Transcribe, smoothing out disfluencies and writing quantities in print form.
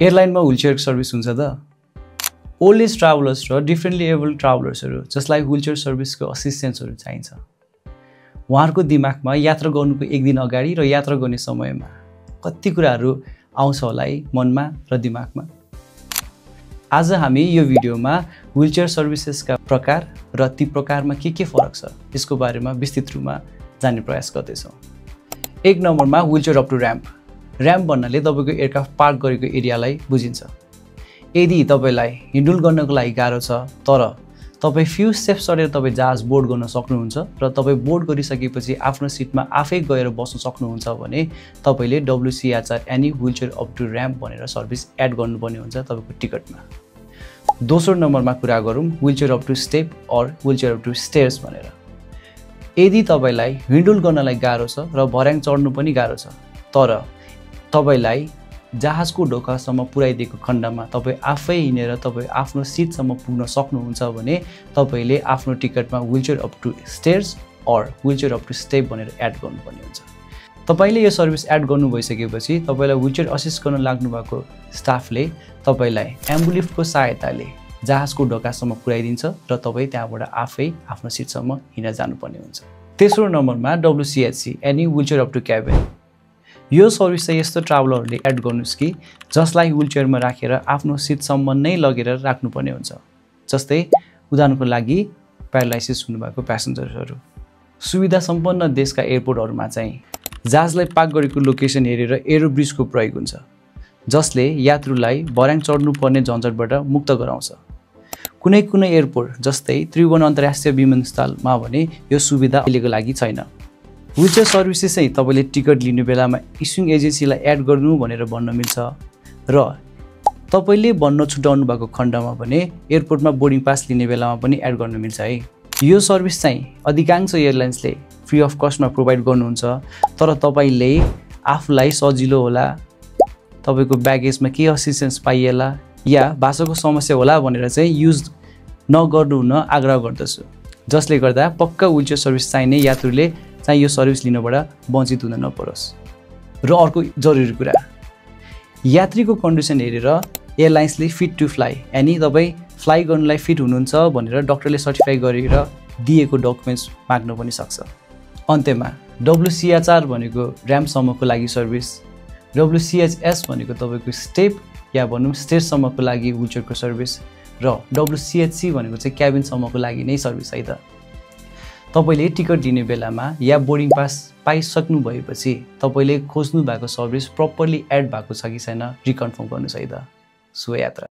एयरलाइनमा wheelchair service हुन्छ त? Old age travellers र डिफ्रेन्टली एबल ट्राभलर्सहरू जसलाई व्हीलचेयर सर्भिसको असिस्टेन्सहरू चाहिन्छ, उहाँहरूको दिमागमा यात्रा गर्नुको एक दिन अगाडि र यात्रा गर्ने समयमा कति कुराहरू आउँछ होला है मनमा र दिमागमा। आज हामी यो भिडियोमा व्हीलचेयर सर्भिसेसका प्रकार र ती प्रकारमा के फरक छ यसको बारेमा विस्तृत रूपमा जान्ने प्रयास गर्दैछौँ। एक नम्बरमा wheelchair up to ramp. Ramp भन्नाले तपाईँको एयरक्राफ्ट पार्क गरेको एरियालाई बुझिन्छ। यदि तपाईँलाई हिन्डुल गर्नको लागि गाह्रो छ तर तपाईँ फ्यु स्टेप्स चढेर तपाईँ जहाज बोर्ड गर्न सक्नुहुन्छ र तपाईँ बोर्ड गरिसकेपछि आफ्नो सिटमा आफै गएर बस्न सक्नुहुन्छ भने तपाईँले WCHR any wheelchair up to ramp भनेर सर्भिस एड गर्नुपर्ने हुन्छ तपाईँको टिकटमा। दोस्रो नम्बरमा कुरा गरौँ wheelchair up to step or wheelchair up to stairs भनेर। यदि तपाईँलाई हिन्डुल गर्नलाई गाह्रो छ र भर्याङ चढ्नु पनि गाह्रो छ तर तपाईलाई जहाजको ढोकासम्म पुर्याइदिएको खण्डमा तपाईँ आफै हिँडेर तपाईँ आफ्नो सिटसम्म पुग्न सक्नुहुन्छ भने तपाईँले आफ्नो टिकटमा wheelchair up to stairs or wheelchair up to step भनेर एड गर्नुपर्ने हुन्छ। तपाईँले यो सर्भिस एड गर्नु भइसकेपछि तपाईँलाई व्हीलचेयर असिस्ट गर्न लाग्नुभएको स्टाफले तपाईँलाई एम्बुलिफ्टको सहायताले जहाजको ढोकासम्म पुर्याइदिन्छ र तपाईँ त्यहाँबाट आफै आफ्नो सिटसम्म हिँडेर जानुपर्ने हुन्छ। तेस्रो नम्बरमा WCHC any wheelchair up to cabin. यो सर्भिस चाहिँ यस्तो ट्राभलरहरूले एड गर्नुहोस् कि जसलाई व्हीलचेयरमा राखेर आफ्नो सिटसम्म नै लगेर राख्नुपर्ने हुन्छ। जस्तै उदाहरणको लागि प्यारालाइसिस हुनुभएको प्यासेन्जरहरू। सुविधा सम्पन्न देशका एयरपोर्टहरूमा चाहिँ जहाजलाई पार्क गरेको लोकेसन हेरेर एरो ब्रिजको प्रयोग हुन्छ जसले यात्रुलाई भर्याङ चढ्नुपर्ने झन्झटबाट मुक्त गराउँछ। कुनै एयरपोर्ट जस्तै त्रिभुवन अन्तर्राष्ट्रिय विमानस्थलमा भने यो सुविधा अहिलेको लागि छैन। व्हीलचेयर सर्भिसेस चाहिँ तपाईँले टिकट लिने बेलामा इस्युङ एजेन्सीलाई एड गर्नु भनेर भन्न मिल्छ र तपाईँले भन्न छुटाउनु भएको खण्डमा भने एयरपोर्टमा बोर्डिङ पास लिने बेलामा पनि एड गर्न मिल्छ है। यो सर्भिस चाहिँ अधिकांश एयरलाइन्सले फ्री अफ कस्टमा प्रोभाइड गर्नुहुन्छ तर तपाईँले आफूलाई सजिलो होला, तपाईँको ब्यागेजमा के असिस्टेन्स पाइएला या भाषाको समस्या होला भनेर चाहिँ युज नगर्नु हुन आग्रह गर्दछु, जसले गर्दा पक्का व्हीलचेयर सर्भिस चाहिने यात्रुले चाहिँ यो सर्भिस लिनबाट वञ्चित हुन नपरोस्। र अर्को जरुरी कुरा, यात्रीको कन्डिसन हेरेर एयरलाइन्सले फिट टु फ्लाइ यानि तपाईँ फ्लाइ गर्नलाई फिट हुनुहुन्छ भनेर डक्टरले सर्टिफाई गरेर दिएको डकुमेन्ट्स माग्न पनि सक्छ। अन्त्यमा WCHR भनेको र्याम्पसम्मको लागि सर्भिस, WCHS भनेको तपाईँको स्टेप या भनौँ स्टेयर्ससम्मको लागि व्हीलचेयरको सर्भिस र WCHC भनेको चाहिँ क्याबिनसम्मको लागि नै सर्भिस है त। तपाईँले टिकट लिने बेलामा या बोर्डिङ पास पाइसक्नु भएपछि तपाईँले खोज्नु भएको सर्भिस प्रपरली एड भएको छ कि छैन रिकन्फर्म गर्नुहोस् है त। शुभ यात्रा।